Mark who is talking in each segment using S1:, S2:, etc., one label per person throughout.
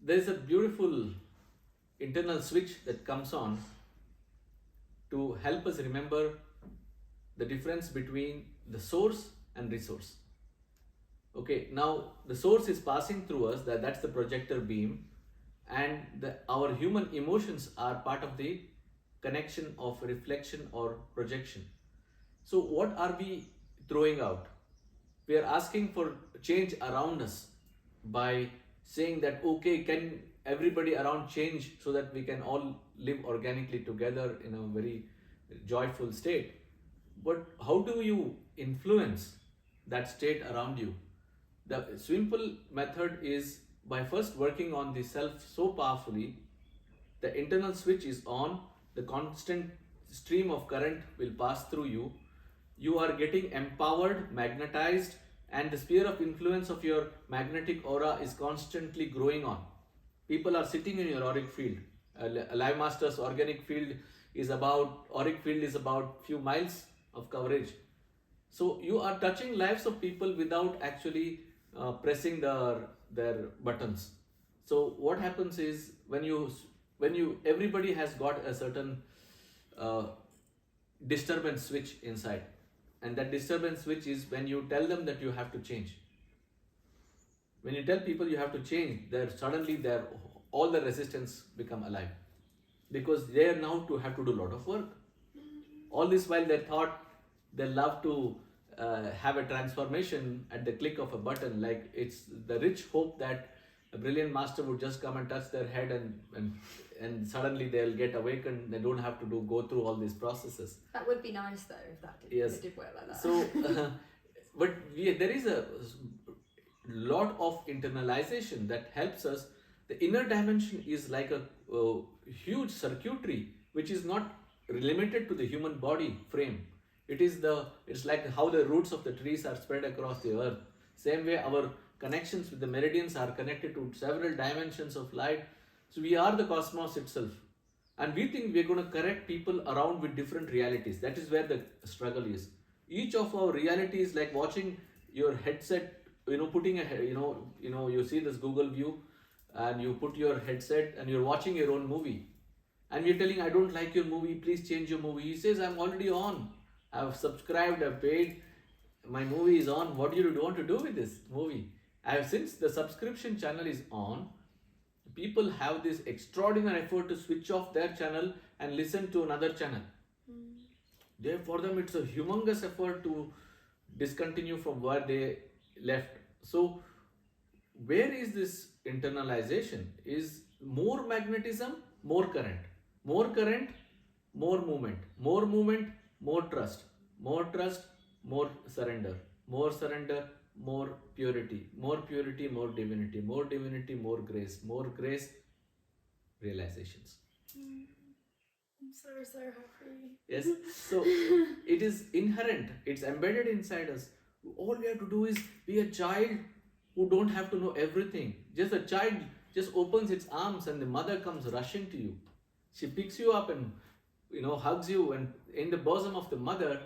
S1: there's a beautiful internal switch that comes on to help us remember the difference between the source and resource. Okay, now the source is passing through us, that's the projector beam, and our human emotions are part of the connection of reflection or projection. So, what are we throwing out? We are asking for change around us by saying that, okay, can everybody around change so that we can all live organically together in a very joyful state. But how do you influence that state around you? The simple method is by first working on the self so powerfully, the internal switch is on, the constant stream of current will pass through you. You are getting empowered, magnetized, and the sphere of influence of your magnetic aura is constantly growing on. People are sitting in your auric field. A live master's auric field is about few miles of coverage. So you are touching lives of people without actually pressing their buttons. So what happens is when you everybody has got a certain uh, disturbance switch inside, and that disturbance switch is when you tell them that you have to change. When you tell people you have to change, they're all the resistance become alive, because they are now to have to do a lot of work. All this while they thought they love to have a transformation at the click of a button, like it's the rich hope that a brilliant master would just come and touch their head and suddenly they'll get awakened. They don't have to go through all these processes.
S2: That would be nice though, if
S1: Yes.
S2: it did work like that.
S1: So, but there is a lot of internalization that helps us. The inner dimension is like a huge circuitry which is not limited to the human body frame. It's like how the roots of the trees are spread across the earth. Same way our connections with the meridians are connected to several dimensions of light. So we are the cosmos itself. And we think we're going to correct people around with different realities. That is where the struggle is. Each of our realities is like watching your headset, putting you see this Google view and you put your headset and you're watching your own movie. And we're telling, I don't like your movie, please change your movie. He says, I'm already on. I've subscribed, I've paid, my movie is on. What do you want to do with this movie? Since the subscription channel is on, people have this extraordinary effort to switch off their channel and listen to another channel. For them, it's a humongous effort to discontinue from where they left. So, where is this internalization? Is more magnetism, more current. More current, more movement. More movement, more trust. More trust, more surrender. More surrender, more purity. More purity, more divinity. More divinity, more grace. More grace, realizations.
S2: I'm so happy.
S1: Yes. So it is inherent. It's embedded inside us. All we have to do is be a child who don't have to know everything. Just a child just opens its arms and the mother comes rushing to you. She picks you up and hugs you, and in the bosom of the mother,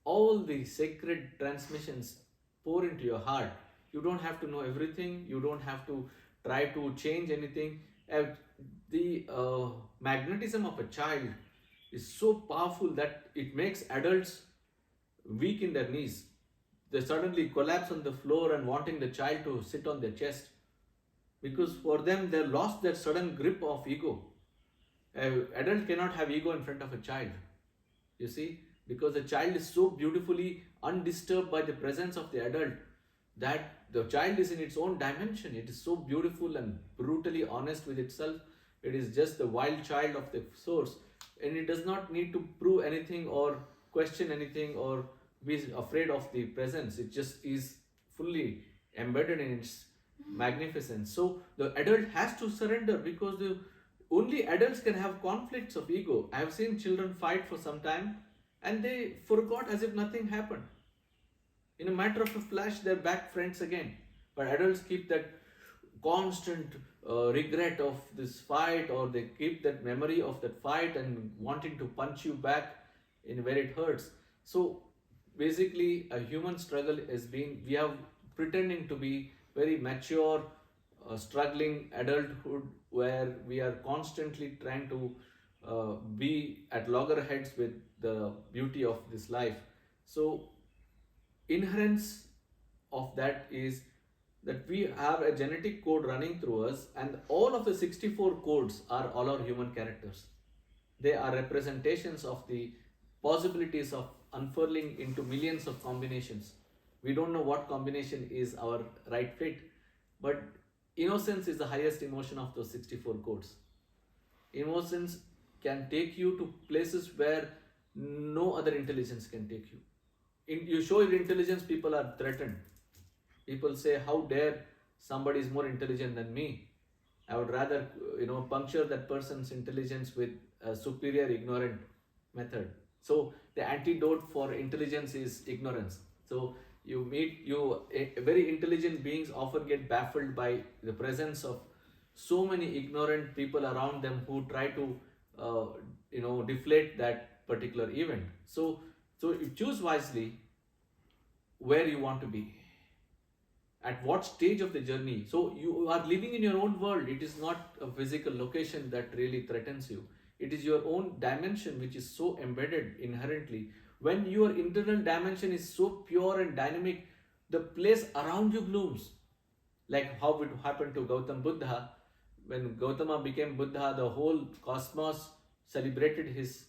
S1: all the sacred transmissions pour into your heart. You don't have to know everything. You don't have to try to change anything. The magnetism of a child is so powerful that it makes adults weak in their knees. They suddenly collapse on the floor and wanting the child to sit on their chest, because for them they lost that sudden grip of ego. An adult cannot have ego in front of a child, you see, because the child is so beautifully undisturbed by the presence of the adult that the child is in its own dimension. It is so beautiful and brutally honest with itself. It is just the wild child of the source, and it does not need to prove anything or question anything or be afraid of the presence. It just is fully embedded in its magnificence. So the adult has to surrender, because only adults can have conflicts of ego. I have seen children fight for some time and they forgot as if nothing happened. In a matter of a flash, they're back friends again. But adults keep that constant regret of this fight, or they keep that memory of that fight and wanting to punch you back in where it hurts. So basically, a human struggle has been, we are pretending to be very mature, struggling adulthood where we are constantly trying to be at loggerheads with the beauty of this life. So inherence of that is that we have a genetic code running through us, and all of the 64 codes are all our human characters. They are representations of the possibilities of unfurling into millions of combinations. We don't know what combination is our right fit, but innocence is the highest emotion of those 64 codes. Emotions can take you to places where no other intelligence can take you. You show your intelligence, people are threatened. People say, how dare somebody is more intelligent than me. I would rather puncture that person's intelligence with a superior ignorant method. So the antidote for intelligence is ignorance. So very intelligent beings often get baffled by the presence of so many ignorant people around them who try to deflate that particular event. So you choose wisely where you want to be, at what stage of the journey. So you are living in your own world. It is not a physical location that really threatens you. It is your own dimension which is so embedded inherently. When your internal dimension is so pure and dynamic, the place around you blooms. Like how it happened to Gautam Buddha. When Gautama became Buddha, the whole cosmos celebrated his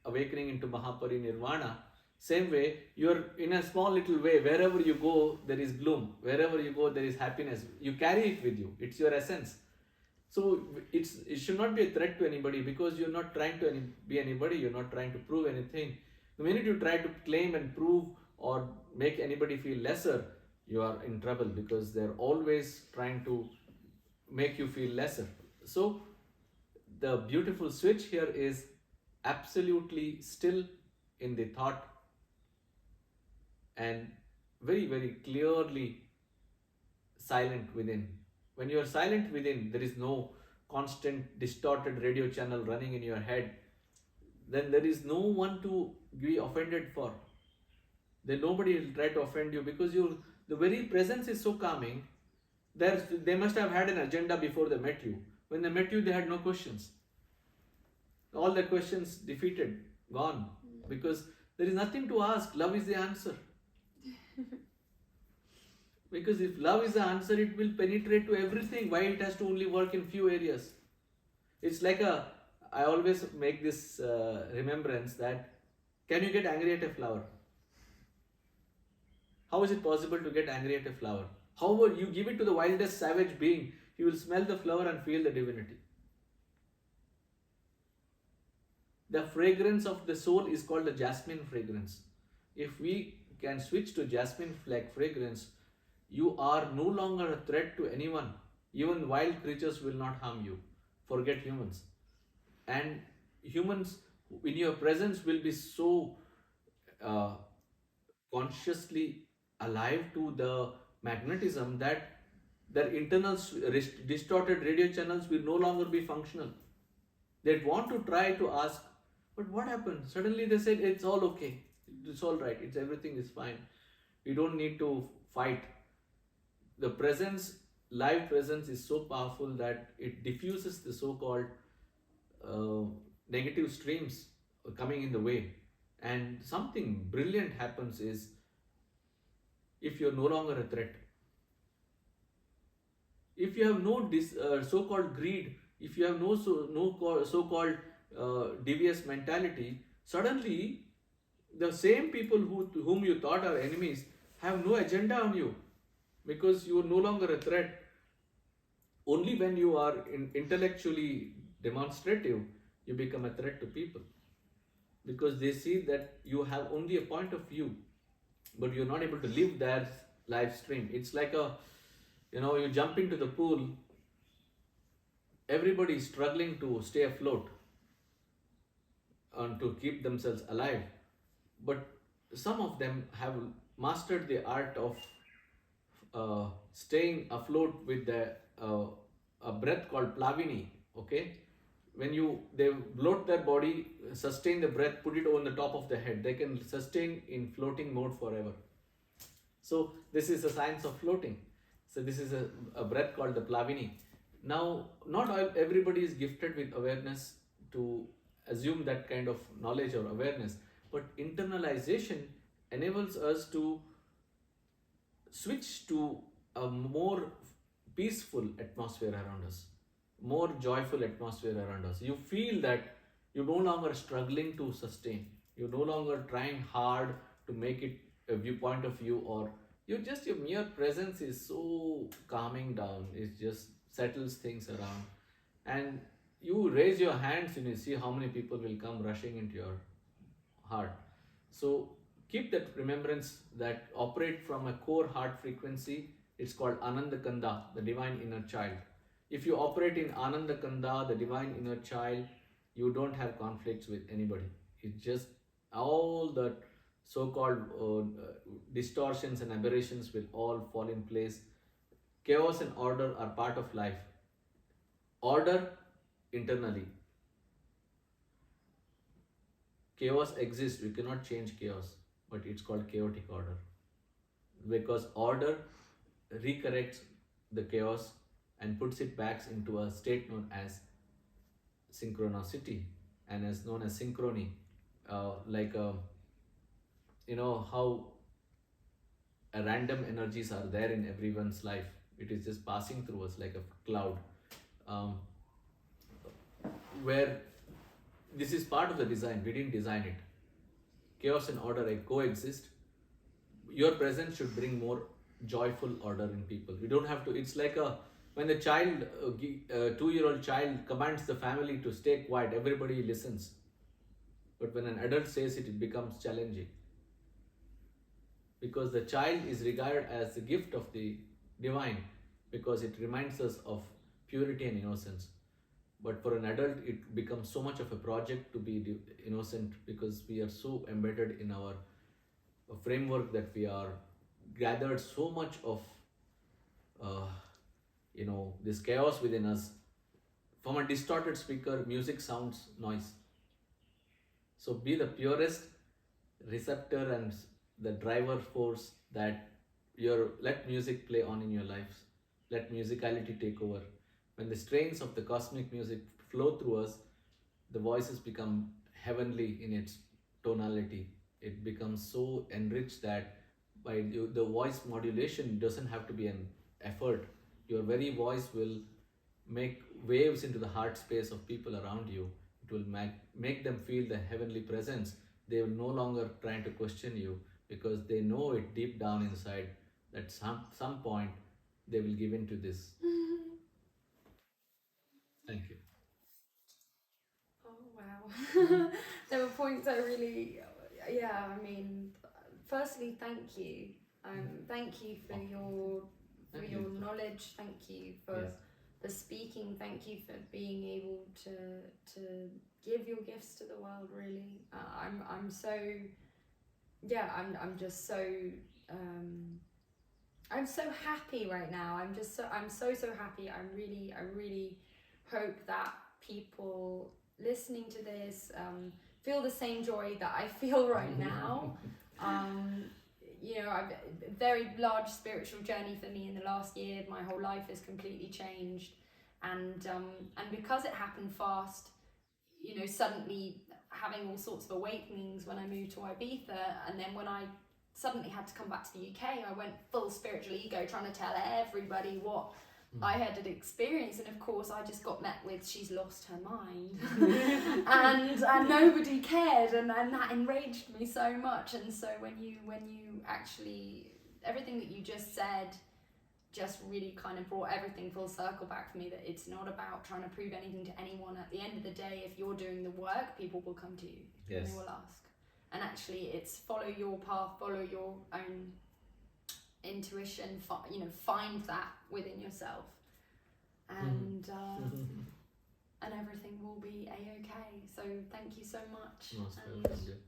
S1: awakening into Mahaparinirvana. Same way, you're in a small little way, wherever you go, there is bloom. Wherever you go, there is happiness. You carry it with you. It's your essence. So it should not be a threat to anybody, because you're not trying to be anybody. You're not trying to prove anything. The minute you try to claim and prove or make anybody feel lesser, you are in trouble, because they're always trying to make you feel lesser. So the beautiful switch here is absolutely still in the thought, and very, very clearly silent within. When you are silent within, there is no constant distorted radio channel running in your head. Then there is no one to be offended for. Then nobody will try to offend you, because the very presence is so calming. They must have had an agenda before they met you. When they met you, they had no questions. All the questions defeated, gone, because there is nothing to ask. Love is the answer. Because if love is the answer, it will penetrate to everything. Why it has to only work in few areas? It's like I always make this remembrance that, can you get angry at a flower? How is it possible to get angry at a flower? However, you give it to the wildest savage being, he will smell the flower and feel the divinity. The fragrance of the soul is called the jasmine fragrance. If we can switch to jasmine fragrance, you are no longer a threat to anyone. Even wild creatures will not harm you. Forget humans. And humans in your presence will be so consciously alive to the magnetism that their internal distorted radio channels will no longer be functional. They'd want to try to ask, but what happened? Suddenly they said, it's all okay. It's all right. Everything is fine. We don't need to fight. The presence, live presence, is so powerful that it diffuses the so-called negative streams coming in the way. And something brilliant happens is, if you're no longer a threat, if you have no so-called greed, if you have no so-called devious mentality, suddenly the same people whom you thought are enemies have no agenda on you, because you are no longer a threat. Only when you are intellectually demonstrative, you become a threat to people, because they see that you have only a point of view, but you're not able to live their live stream. It's like you jump into the pool, everybody is struggling to stay afloat and to keep themselves alive, but some of them have mastered the art of staying afloat with a breath called plavini. Okay, when they bloat their body, sustain the breath, put it on the top of the head, they can sustain in floating mode forever. So this is the science of floating. So this is a breath called the Plavini. Now, not everybody is gifted with awareness to assume that kind of knowledge or awareness, but internalization enables us to switch to a more peaceful atmosphere around us, more joyful atmosphere around us. You feel that you're no longer struggling to sustain, you're no longer trying hard to make it a viewpoint of view, or you just your mere presence is so calming down, it just settles things around. And you raise your hands and you see how many people will come rushing into your heart. So keep that remembrance that operate from a core heart frequency. It's called Ananda Kanda, the divine inner child. If you operate in Ananda Kanda, the divine inner child, you don't have conflicts with anybody. It's just all the so-called distortions and aberrations will all fall in place. Chaos and order are part of life. Order internally. Chaos exists, we cannot change chaos, but it's called chaotic order. Because order recorrects the chaos and puts it back into a state known as synchronicity and as known as synchrony. You know how random energies are there in everyone's life. It is just passing through us like a cloud. Where this is part of the design, we didn't design it. Chaos and order coexist. Your presence should bring more joyful order in people. We don't have to, it's like when the child, 2-year-old child commands the family to stay quiet, everybody listens. But when an adult says it, it becomes challenging. Because the child is regarded as the gift of the divine, because it reminds us of purity and innocence. But for an adult, it becomes so much of a project to be innocent, because we are so embedded in our framework that we are gathered so much of this chaos within us. From a distorted speaker, music sounds noise. So be the purest receptor and the driver force that let music play on in your lives. Let musicality take over. When the strains of the cosmic music flow through us, the voices become heavenly in its tonality. It becomes so enriched that the voice modulation doesn't have to be an effort. Your very voice will make waves into the heart space of people around you. It will make them feel the heavenly presence. They will no longer trying to question you, because they know it deep down inside that some point they will give in to this. Thank you.
S2: Oh wow. There were points I really, I mean, firstly, thank you. Thank you for your knowledge. Thank you for speaking. Thank you for being able to give your gifts to the world. Really, I'm just so I'm so happy right now. I'm so happy. I really hope that people listening to this feel the same joy that I feel right now. I've a very large spiritual journey for me in the last year. My whole life has completely changed, and because it happened fast, suddenly having all sorts of awakenings when I moved to Ibiza, and then when I suddenly had to come back to the UK, I went full spiritual ego, trying to tell everybody what I had experienced, and of course I just got met with she's lost her mind and nobody cared, and that enraged me so much. And so when you actually, everything that you just said just really kind of brought everything full circle back for me, that it's not about trying to prove anything to anyone. At the end of the day, if you're doing the work, people will come to you.
S1: Yes.
S2: And they will ask. And actually it's follow your path, follow your own intuition, find that within yourself, and and everything will be a-okay. So thank you so much.
S1: Most
S2: And
S1: welcome.